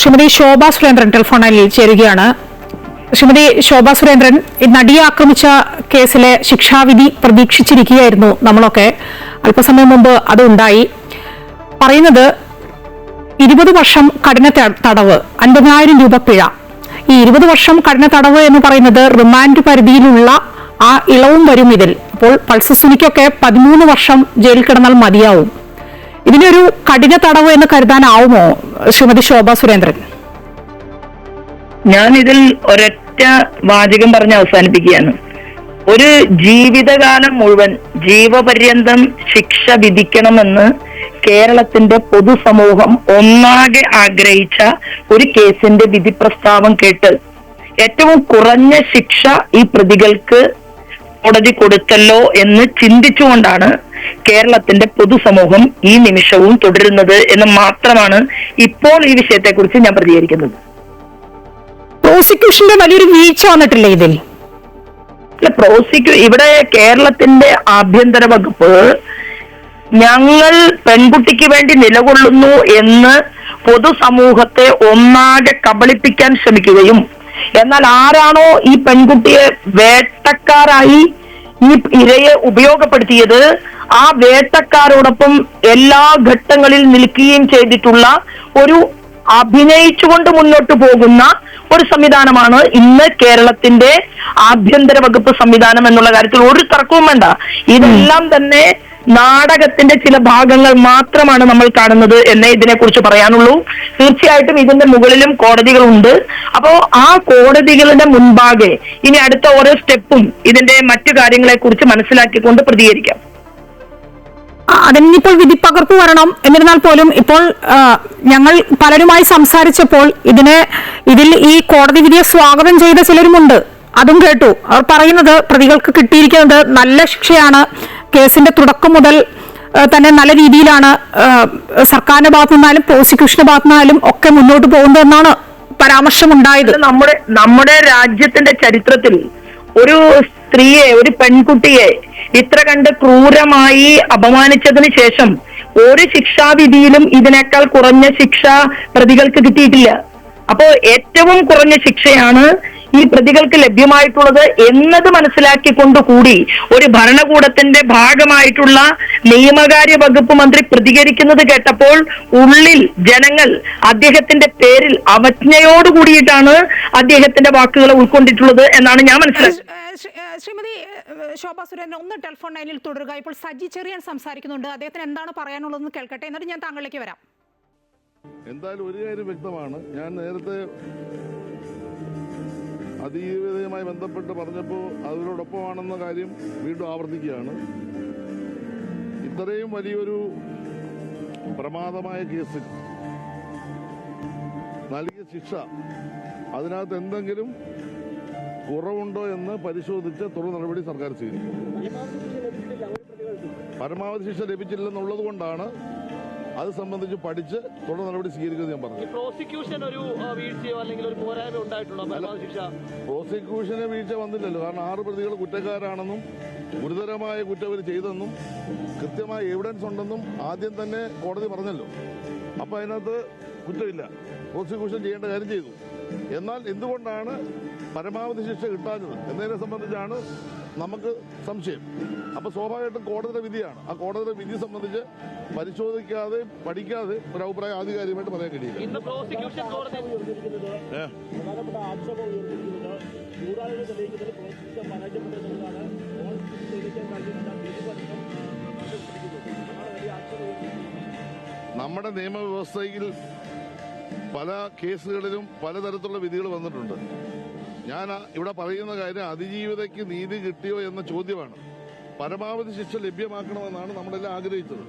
ശ്രീമതി ശോഭ സുരേന്ദ്രൻ ടെലിഫോണിൽ ചേരുകയാണ്. ശ്രീമതി ശോഭ സുരേന്ദ്രൻ, നടിയെ ആക്രമിച്ച കേസിലെ ശിക്ഷാവിധി പ്രതീക്ഷിച്ചിരിക്കുകയായിരുന്നു നമ്മളൊക്കെ. അല്പസമയം മുമ്പ് അത് ഉണ്ടായി. പറയുന്നത് 20 വർഷം കഠിന തടവ്, 50,000 രൂപ പിഴ. ഈ 20 വർഷം കഠിന തടവ് എന്ന് പറയുന്നത് റിമാൻഡ് പരിധിയിലുള്ള ആ ഇളവും വരും ഇതിൽ. അപ്പോൾ പൾസർ സുനിക്കൊക്കെ 13 വർഷം ജയിലിൽ കിടന്നാൽ മതിയാവും. ഇതിനൊരു കഠിന തടവ് എന്ന് കരുതാനാവുമോ ശ്രീമതി ശോഭ സുരേന്ദ്രൻ? ഞാൻ ഇതിൽ ഒരൊറ്റ വാചകം പറഞ്ഞ് അവസാനിപ്പിക്കുകയാണ്. ഒരു ജീവിതകാലം മുഴുവൻ ജീവപര്യന്തം ശിക്ഷ വിധിക്കണമെന്ന് കേരളത്തിന്റെ പൊതുസമൂഹം ഒന്നാകെ ആഗ്രഹിച്ച ഒരു കേസിന്റെ വിധി പ്രസ്താവം കേട്ട് ഏറ്റവും കുറഞ്ഞ ശിക്ഷ ഈ പ്രതികൾക്ക് കോടതി കൊടുത്തല്ലോ എന്ന് ചിന്തിച്ചുകൊണ്ടാണ് കേരളത്തിന്റെ പൊതുസമൂഹം ഈ നിമിഷവും തുടരുന്നത് എന്ന് മാത്രമാണ് ഇപ്പോൾ ഈ വിഷയത്തെക്കുറിച്ച് ഞാൻ പ്രതികരിക്കുന്നത്. പ്രോസിക്യൂഷന്റെ വലിയൊരു വീഴ്ച വന്നിട്ടില്ലേ ഇതിൽ? ഇവിടെ കേരളത്തിന്റെ ആഭ്യന്തര വകുപ്പ് ഞങ്ങൾ പെൺകുട്ടിക്ക് വേണ്ടി നിലകൊള്ളുന്നു എന്ന് പൊതുസമൂഹത്തെ ഒന്നാകെ കബളിപ്പിക്കാൻ ശ്രമിക്കുകയും, എന്നാൽ ആരാണോ ഈ പെൺകുട്ടിയെ വേട്ടക്കാരായി ഈ ഇരയെ ഉപയോഗപ്പെടുത്തിയത്, ആ വേട്ടക്കാരോടൊപ്പം എല്ലാ ഘട്ടങ്ങളിൽ നിൽക്കുകയും ചെയ്തിട്ടുള്ള ഒരു അഭിനയിച്ചുകൊണ്ട് മുന്നോട്ട് പോകുന്ന ഒരു സംവിധാനമാണ് ഇന്ന് കേരളത്തിന്റെ ആഭ്യന്തര വകുപ്പ് സംവിധാനം എന്നുള്ള കാര്യത്തിൽ ഒരു തർക്കവും വേണ്ട. ഇതെല്ലാം തന്നെ നാടകത്തിന്റെ ചില ഭാഗങ്ങൾ മാത്രമാണ് നമ്മൾ കാണുന്നത് എന്നേ ഇതിനെക്കുറിച്ച് പറയാനുള്ളൂ. തീർച്ചയായിട്ടും ഇതിന്റെ മുകളിലും കോടതികളുണ്ട്. അപ്പോ ആ കോടതികളുടെ മുൻപാകെ ഇനി അടുത്ത ഓരോ സ്റ്റെപ്പും ഇതിന്റെ മറ്റു കാര്യങ്ങളെ കുറിച്ച് മനസ്സിലാക്കിക്കൊണ്ട് പ്രതികരിക്കാം. അതിനിപ്പോൾ വിധിപ്പകർപ്പ് വരണം. എന്നിരുന്നാൽ പോലും ഇപ്പോൾ ഞങ്ങൾ പലരുമായി സംസാരിച്ചപ്പോൾ ഇതിൽ ഈ കോടതി വിധിയെ സ്വാഗതം ചെയ്ത ചിലരുമുണ്ട്. അതും കേട്ടു. അവർ പറയുന്നത് പ്രതികൾക്ക് കിട്ടിയിരിക്കുന്നത് നല്ല ശിക്ഷയാണ്. കേസിന്റെ തുടക്കം മുതൽ തന്നെ നല്ല രീതിയിലാണ് സർക്കാരിന്റെ ഭാഗത്തു നിന്നാലും പ്രോസിക്യൂഷന്റെ ഭാഗത്തു നിന്നാലും ഒക്കെ മുന്നോട്ട് പോകുന്നതെന്നാണ് പരാമർശമുണ്ടായത്. നമ്മുടെ രാജ്യത്തിന്റെ ചരിത്രത്തിൽ ഒരു സ്ത്രീയെ, ഒരു പെൺകുട്ടിയെ ഇത്ര കണ്ട് ക്രൂരമായി അപമാനിച്ചതിന് ശേഷം ഒരു ശിക്ഷാവിധിയിലും ഇതിനേക്കാൾ കുറഞ്ഞ ശിക്ഷ പ്രതികൾക്ക് കിട്ടിയിട്ടില്ല. അപ്പോ ഏറ്റവും കുറഞ്ഞ ശിക്ഷയാണ് ഈ പ്രതികൾക്ക് ലഭ്യമായിട്ടുള്ളത് എന്നത് മനസ്സിലാക്കിക്കൊണ്ടുകൂടി ഒരു ഭരണകൂടത്തിന്റെ ഭാഗമായിട്ടുള്ള നിയമകാര്യ വകുപ്പ് മന്ത്രി പ്രതികരിക്കുന്നത് കേട്ടപ്പോൾ ഉള്ളിൽ ജനങ്ങൾ അദ്ദേഹത്തിന്റെ പേരിൽ അവജ്ഞയോടുകൂടിയിട്ടാണ് അദ്ദേഹത്തിന്റെ വാക്കുകളെ ഉൾക്കൊണ്ടിട്ടുള്ളത് എന്നാണ് ഞാൻ മനസ്സിലാക്കുന്നത്. ശ്രീമതി ശോഭ സുരേന്ദ്രൻ, ഒന്ന് ടെലിഫോൺ ലൈനിൽ തുടരുക. ഇപ്പോൾ സജി ചെറിയാൻ സംസാരിക്കുന്നുണ്ട്. അദ്ദേഹത്തിന് എന്താണ് പറയാനുള്ളതെന്ന് കേൾക്കട്ടെ, എന്നിട്ട് ഞാൻ താങ്കളിലേക്ക് വരാം. എന്തായാലും ഒരു കാര്യം വ്യക്തമാണ്. ഞാൻ നേരത്തെ അതിജീവിതയുമായി ബന്ധപ്പെട്ട് പറഞ്ഞപ്പോൾ അതിനോടൊപ്പമാണെന്ന കാര്യം വീണ്ടും ആവർത്തിക്കുകയാണ്. ഇത്രയും വലിയൊരു പ്രമാദമായ കേസിൽ നൽകിയ ശിക്ഷ, അതിനകത്ത് എന്തെങ്കിലും കുറവുണ്ടോ എന്ന് പരിശോധിച്ച് തുടർ നടപടി സർക്കാർ സ്വീകരിക്കും. പരമാവധി ശിക്ഷ ലഭിച്ചില്ലെന്നുള്ളത് കൊണ്ടാണ് അത് സംബന്ധിച്ച് പഠിച്ച് തുടർ നടപടി സ്വീകരിക്കുന്നത് ഞാൻ പറഞ്ഞു. പ്രോസിക്യൂഷൻ ഒരു വീഴ്ചയോ അല്ലെങ്കിൽ ഒരു പോരായ്മ ഉണ്ടായിട്ടുണ്ടോ? പ്രോസിക്യൂഷന് വീഴ്ച വന്നില്ലല്ലോ. കാരണം 6 പ്രതികൾ കുറ്റക്കാരാണെന്നും ഗുരുതരമായ കുറ്റം അവർ ചെയ്തെന്നും കൃത്യമായ എവിഡൻസ് ഉണ്ടെന്നും ആദ്യം തന്നെ കോടതി പറഞ്ഞല്ലോ. അപ്പൊ അതിനകത്ത് കുറ്റമില്ല, പ്രോസിക്യൂഷൻ ചെയ്യേണ്ട കാര്യം ചെയ്തു. എന്നാൽ എന്തുകൊണ്ടാണ് പരമാവധി ശിക്ഷ കിട്ടാഞ്ഞത് എന്നതിനെ സംബന്ധിച്ചാണ് നമുക്ക് സംശയം. അപ്പൊ സ്വാഭാവികമായിട്ടും കോടതിയുടെ വിധിയാണ്. ആ കോടതിയുടെ വിധി സംബന്ധിച്ച് പരിശോധിക്കാതെ പഠിക്കാതെ ഒരു അഭിപ്രായം ആധികാരികമായിട്ട് പറയാൻ കഴിയില്ല. നമ്മുടെ നിയമവ്യവസ്ഥയിൽ പല കേസുകളിലും പലതരത്തിലുള്ള വിധികൾ വന്നിട്ടുണ്ട്. ഞാൻ ഇവിടെ പറയുന്ന കാര്യം അതിജീവിതയ്ക്ക് നീതി കിട്ടിയോ എന്ന ചോദ്യമാണ്. പരമാവധി ശിക്ഷ ലഭ്യമാക്കണമെന്നാണ് നമ്മളെല്ലാം ആഗ്രഹിച്ചത്.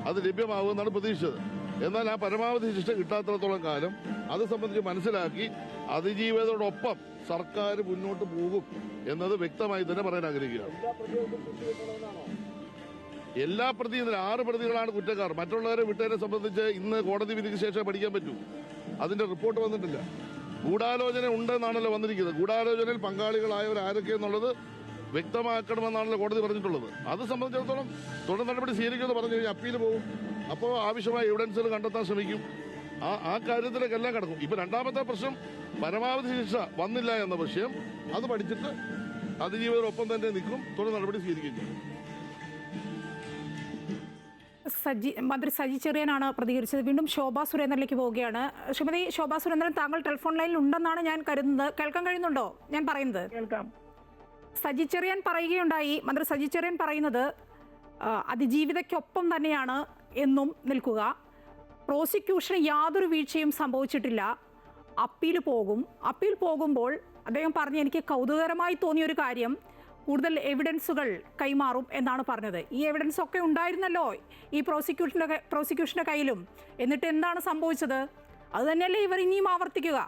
അത് ലഭ്യമാകുമെന്നാണ് പ്രതീക്ഷിച്ചത്. എന്നാൽ ആ പരമാവധി ശിക്ഷ കിട്ടാത്തിടത്തോളം കാലം അത് സംബന്ധിച്ച് മനസ്സിലാക്കി അതിജീവിതയോടൊപ്പം സർക്കാർ മുന്നോട്ട് പോകും എന്നത് വ്യക്തമായി തന്നെ പറയാൻ ആഗ്രഹിക്കുകയാണ്. എല്ലാ പ്രതിയും 6 പ്രതികളാണ് കുറ്റക്കാർ. മറ്റുള്ളവരെ വിട്ടതിനെ സംബന്ധിച്ച് ഇന്ന് കോടതി വിധിക്ക് ശേഷം പഠിക്കാൻ പറ്റൂ. അതിന്റെ റിപ്പോർട്ട് വന്നിട്ടില്ല. ഗൂഢാലോചന ഉണ്ടെന്നാണല്ലോ വന്നിരിക്കുന്നത്. ഗൂഢാലോചനയിൽ പങ്കാളികളായവർ ആരൊക്കെയെന്നുള്ളത് വ്യക്തമാക്കണമെന്നാണല്ലോ കോടതി പറഞ്ഞിട്ടുള്ളത്. അത് സംബന്ധിച്ചിടത്തോളം തുടർ നടപടി സ്വീകരിക്കുമെന്ന് പറഞ്ഞു കഴിഞ്ഞാൽ അപ്പീൽ പോകും. അപ്പോൾ ആവശ്യമായ എവിഡൻസുകൾ കണ്ടെത്താൻ ശ്രമിക്കും. ആ കാര്യത്തിലേക്കെല്ലാം കിടക്കും. ഇപ്പൊ രണ്ടാമത്തെ പ്രശ്നം പരമാവധി ശിക്ഷ വന്നില്ല എന്ന വിഷയം, അത് പഠിച്ചിട്ട് അതിജീവിതരൊപ്പം തന്നെ നിൽക്കും, തുടർ നടപടി സ്വീകരിക്കുകയും ചെയ്യും. മന്ത്രി സജി ചെറിയാനാണ് പ്രതികരിച്ചത്. വീണ്ടും ശോഭാ സുരേന്ദ്രനിലേക്ക് പോവുകയാണ്. ശ്രീമതി ശോഭാ സുരേന്ദ്രൻ, താങ്കൾ ടെലിഫോൺ ലൈനിൽ ഉണ്ടെന്നാണ് ഞാൻ കരുതുന്നത്. കേൾക്കാൻ കഴിയുന്നുണ്ടോ ഞാൻ പറയുന്നത്? കേൾക്കാം. സജി ചെറിയാൻ പറയുകയുണ്ടായി, മന്ത്രി സജി ചെറിയാൻ പറയുന്നത് അതിജീവിതയ്ക്കൊപ്പം തന്നെയാണ് എന്നും നിൽക്കുക, പ്രോസിക്യൂഷന് യാതൊരു വീഴ്ചയും സംഭവിച്ചിട്ടില്ല, അപ്പീൽ പോകുമ്പോൾ അദ്ദേഹം പറഞ്ഞ് എനിക്ക് കൗതുകകരമായി തോന്നിയൊരു കാര്യം, കൂടുതൽ എവിഡൻസുകൾ കൈമാറും എന്നാണ് പറഞ്ഞത്. ഈ എവിഡൻസ് ഒക്കെ ഉണ്ടായിരുന്നല്ലോ ഈ പ്രോസിക്യൂഷന്റെ കയ്യിലും, എന്നിട്ട് എന്താണ് സംഭവിച്ചത്? അത് തന്നെയല്ലേ ഇവർ ഇനിയും ആവർത്തിക്കുക?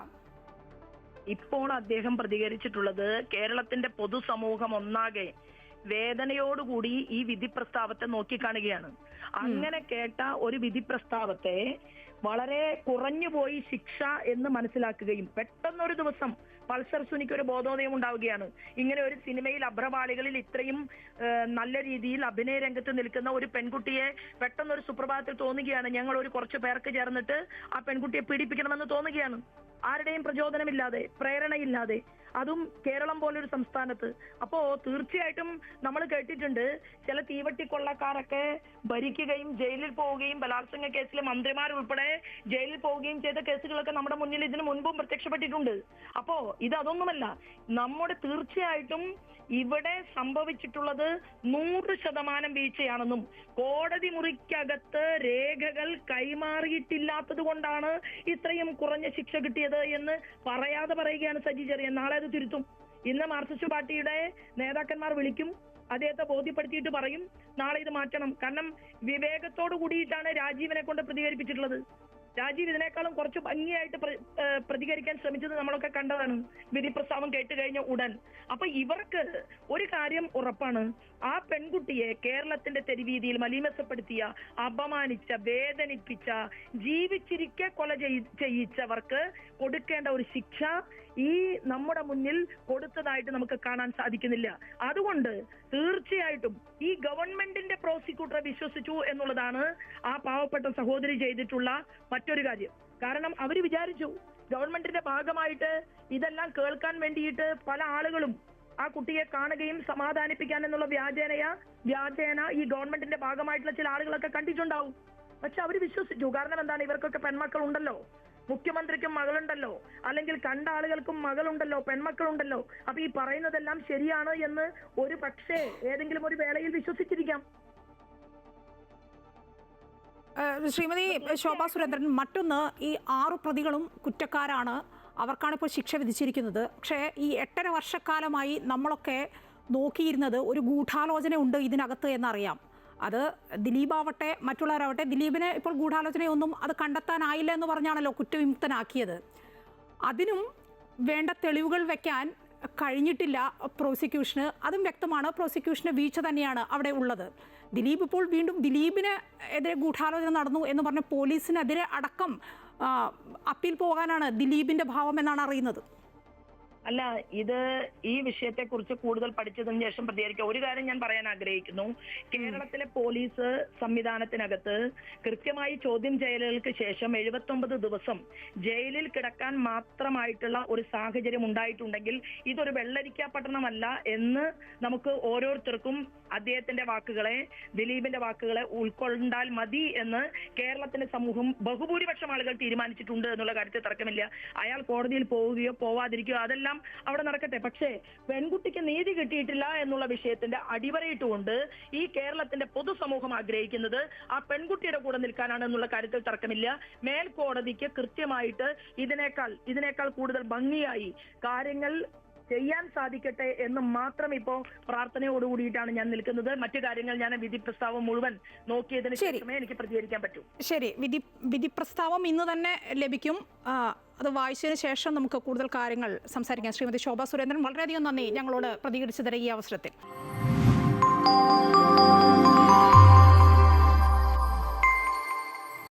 ഇപ്പോൾ അദ്ദേഹം പ്രതികരിച്ചിട്ടുള്ളത് കേരളത്തിന്റെ പൊതുസമൂഹം ഒന്നാകെ വേദനയോടുകൂടി ഈ വിധി പ്രസ്താവത്തെ നോക്കിക്കാണുകയാണ്. അങ്ങനെ കേട്ട ഒരു വിധി പ്രസ്താവത്തെ വളരെ കുറഞ്ഞുപോയി ശിക്ഷ എന്ന് മനസ്സിലാക്കുകയും പെട്ടെന്നൊരു ദിവസം പൾസർ സുനിക്ക് ഒരു ബോധോദയം ഉണ്ടാവുകയാണ്. ഇങ്ങനെ ഒരു സിനിമയിൽ അഭ്രപാളികളിൽ ഇത്രയും നല്ല രീതിയിൽ അഭിനയ രംഗത്ത് നിൽക്കുന്ന ഒരു പെൺകുട്ടിയെ പെട്ടെന്നൊരു സുപ്രഭാതത്തിൽ തോന്നുകയാണ് ഞങ്ങൾ ഒരു കുറച്ചു പേർക്ക് ചേർന്നിട്ട് ആ പെൺകുട്ടിയെ പീഡിപ്പിക്കണമെന്ന് തോന്നുകയാണ്. ആരുടെയും പ്രചോദനമില്ലാതെ, പ്രേരണയില്ലാതെ, അതും കേരളം പോലൊരു സംസ്ഥാനത്ത്. അപ്പോ തീർച്ചയായിട്ടും നമ്മൾ കേട്ടിട്ടുണ്ട് ചില തീവട്ടി കൊള്ളക്കാരൊക്കെ ഭരിക്കുകയും ജയിലിൽ പോവുകയും ബലാത്സംഗ കേസിലെ മന്ത്രിമാരുൾപ്പെടെ ജയിലിൽ പോവുകയും ചെയ്ത കേസുകളൊക്കെ നമ്മുടെ മുന്നിൽ ഇതിനു മുൻപും പ്രത്യക്ഷപ്പെട്ടിട്ടുണ്ട്. അപ്പോ ഇതൊന്നുമല്ല, നമ്മുടെ തീർച്ചയായിട്ടും ഇവിടെ സംഭവിച്ചിട്ടുള്ളത് 100% വീഴ്ചയാണെന്നും കോടതി മുറിക്കകത്ത് രേഖകൾ കൈമാറിയിട്ടില്ലാത്തത് കൊണ്ടാണ് ഇത്രയും കുറഞ്ഞ ശിക്ഷ കിട്ടിയത് എന്ന് പറയാതെ പറയുകയാണ് സജി ചെറിയാൻ. നാളെ അത് തിരുത്തും. ഇന്ന് മാർക്സിസ്റ്റ് പാർട്ടിയുടെ നേതാക്കന്മാർ വിളിക്കും, അദ്ദേഹത്തെ ബോധ്യപ്പെടുത്തിയിട്ട് പറയും നാളെ ഇത് മാറ്റണം. കാരണം വിവേകത്തോടു കൂടിയിട്ടാണ് രാജീവിനെ കൊണ്ട് പ്രതികരിപ്പിച്ചിട്ടുള്ളത്. രാജീവ് ഇതിനേക്കാളും കുറച്ച് ഭംഗിയായിട്ട് പ്രതികരിക്കാൻ ശ്രമിച്ചത് നമ്മളൊക്കെ കണ്ടതാണ് വിധി പ്രസ്താവം കേട്ട് കഴിഞ്ഞ ഉടൻ. അപ്പൊ ഇവർക്ക് ഒരു കാര്യം ഉറപ്പാണ്, ആ പെൺകുട്ടിയെ കേരളത്തിന്റെ തെരുവീതിയിൽ മലീമസപ്പെടുത്തിയ, അപമാനിച്ച, വേദനിപ്പിച്ച, ജീവിച്ചിരിക്കെ കൊല ചെയ്യിച്ചവർക്ക് കൊടുക്കേണ്ട ഒരു ശിക്ഷ ഈ നമ്മുടെ മുന്നിൽ കൊടുത്തതായിട്ട് നമുക്ക് കാണാൻ സാധിക്കുന്നില്ല. അതുകൊണ്ട് തീർച്ചയായിട്ടും ഈ ഗവൺമെന്റിന്റെ പ്രോസിക്യൂട്ടറെ വിശ്വസിച്ചു എന്നുള്ളതാണ് ആ പാവപ്പെട്ട സഹോദരി ചെയ്തിട്ടുള്ള മറ്റൊരു കാര്യം. കാരണം അവര് വിചാരിച്ചു ഗവൺമെന്റിന്റെ ഭാഗമായിട്ട് ഇതെല്ലാം കേൾക്കാൻ വേണ്ടിയിട്ട് പല ആളുകളും ആ കുട്ടിയെ കാണുകയും സമാധാനിപ്പിക്കാൻ എന്നുള്ള വ്യാജേന ഈ ഗവൺമെന്റിന്റെ ഭാഗമായിട്ടുള്ള ചില ആളുകളൊക്കെ കണ്ടിട്ടുണ്ടാവും. പക്ഷെ അവര് വിശ്വസിച്ചു. കാരണം എന്താണ്, ഇവർക്കൊക്കെ പെൺമക്കൾ ഉണ്ടല്ലോ, മുഖ്യമന്ത്രിക്കും മകളുണ്ടല്ലോ, അല്ലെങ്കിൽ കണ്ട ആളുകൾക്കും മകളുണ്ടല്ലോ, പെൺമക്കളുണ്ടല്ലോ. അപ്പൊ ഈ പറയുന്നതെല്ലാം ശരിയാണ് എന്ന് ഒരു പക്ഷേ ഏതെങ്കിലും ഒരു വേളയിൽ വിശ്വസിച്ചിരിക്കാം. ശ്രീമതി ശോഭാ സുരേന്ദ്രൻ, മറ്റൊന്ന്, ഈ 6 പ്രതികളും കുറ്റക്കാരാണ്, അവർക്കാണിപ്പോൾ ശിക്ഷ വിധിച്ചിരിക്കുന്നത്. പക്ഷേ ഈ 8.5 വർഷക്കാലമായി നമ്മളൊക്കെ നോക്കിയിരുന്നത് ഒരു ഗൂഢാലോചന ഉണ്ട് ഇതിനകത്ത് എന്നറിയാം. അത് ദിലീപാവട്ടെ മറ്റുള്ളവരാവട്ടെ, ദിലീപിന് ഇപ്പോൾ ഗൂഢാലോചനയൊന്നും അത് കണ്ടെത്താനായില്ല എന്ന് പറഞ്ഞാണല്ലോ കുറ്റവിമുക്തനാക്കിയത്. അതിനും വേണ്ട തെളിവുകൾ വയ്ക്കാൻ കഴിഞ്ഞിട്ടില്ല പ്രോസിക്യൂഷന്. അതും വ്യക്തമാണ്, പ്രോസിക്യൂഷന് വീഴ്ച തന്നെയാണ് അവിടെ ഉള്ളത്. ദിലീപ് ഇപ്പോൾ വീണ്ടും ദിലീപിന് എതിരെ ഗൂഢാലോചന നടന്നു എന്ന് പറഞ്ഞ് പോലീസിനെതിരെ അടക്കം അപ്പീൽ പോകാനാണ് ദിലീപിന്റെ ഭാവം എന്നാണ് അറിയുന്നത്. അല്ല, ഇത് ഈ വിഷയത്തെ കുറിച്ച് കൂടുതൽ പഠിച്ചതിന് ശേഷം പ്രതികരിക്കാം. ഒരു കാര്യം ഞാൻ പറയാൻ ആഗ്രഹിക്കുന്നു. കേരളത്തിലെ പോലീസ് സംവിധാനത്തിനകത്ത് കൃത്യമായി ചോദ്യം ചെയ്യലുകൾക്ക് ശേഷം 79 ദിവസം ജയിലിൽ കിടക്കാൻ മാത്രമായിട്ടുള്ള ഒരു സാഹചര്യം ഉണ്ടായിട്ടുണ്ടെങ്കിൽ ഇതൊരു വെള്ളരിക്ക പട്ടണമല്ല എന്ന് നമുക്ക് ഓരോരുത്തർക്കും അദ്ദേഹത്തിന്റെ വാക്കുകളെ, ദിലീപിന്റെ വാക്കുകളെ ഉൾക്കൊണ്ടാൽ മതി എന്ന് കേരളത്തിന്റെ സമൂഹം ബഹുഭൂരിപക്ഷം ആളുകൾ തീരുമാനിച്ചിട്ടുണ്ട് എന്നുള്ള കാര്യത്തിൽ തർക്കമില്ല. അയാൾ കോടതിയിൽ പോവുകയോ പോവാതിരിക്കുകയോ അതെല്ലാം അവിടെ നടക്കട്ടെ. പക്ഷേ പെൺകുട്ടിക്ക് നീതി കിട്ടിയിട്ടില്ല എന്നുള്ള വിഷയത്തിന്റെ അടിവരയിട്ടുകൊണ്ട് ഈ കേരളത്തിന്റെ പൊതുസമൂഹം ആഗ്രഹിക്കുന്നത് ആ പെൺകുട്ടിയുടെ കൂടെ നിൽക്കാനാണ് എന്നുള്ള കാര്യത്തിൽ തർക്കമില്ല. മേൽക്കോടതിക്ക് കൃത്യമായിട്ട് ഇതിനേക്കാൾ കൂടുതൽ ഭംഗിയായി കാര്യങ്ങൾ ചെയ്യാൻ സാധിക്കട്ടെ എന്ന് മാത്രം ഇപ്പോ പ്രാർത്ഥനയോടുകൂടിയിട്ടാണ് ഞാൻ നിൽക്കുന്നത്. മറ്റു കാര്യങ്ങൾ ഞാൻ വിധി പ്രസ്താവം മുഴുവൻ നോക്കിയതിന് ശേഷമേ എനിക്ക് പ്രതികരിക്കാൻ പറ്റൂ. ശരി, വിധി പ്രസ്താവം ഇന്ന് തന്നെ ലഭിക്കും. അത് വായിച്ചതിന് ശേഷം നമുക്ക് കൂടുതൽ കാര്യങ്ങൾ സംസാരിക്കാം. ശ്രീമതി ശോഭാ സുരേന്ദ്രൻ, വളരെയധികം നന്ദി ഞങ്ങളോട് പ്രതികരിച്ചതിന് ഈ അവസരത്തിൽ.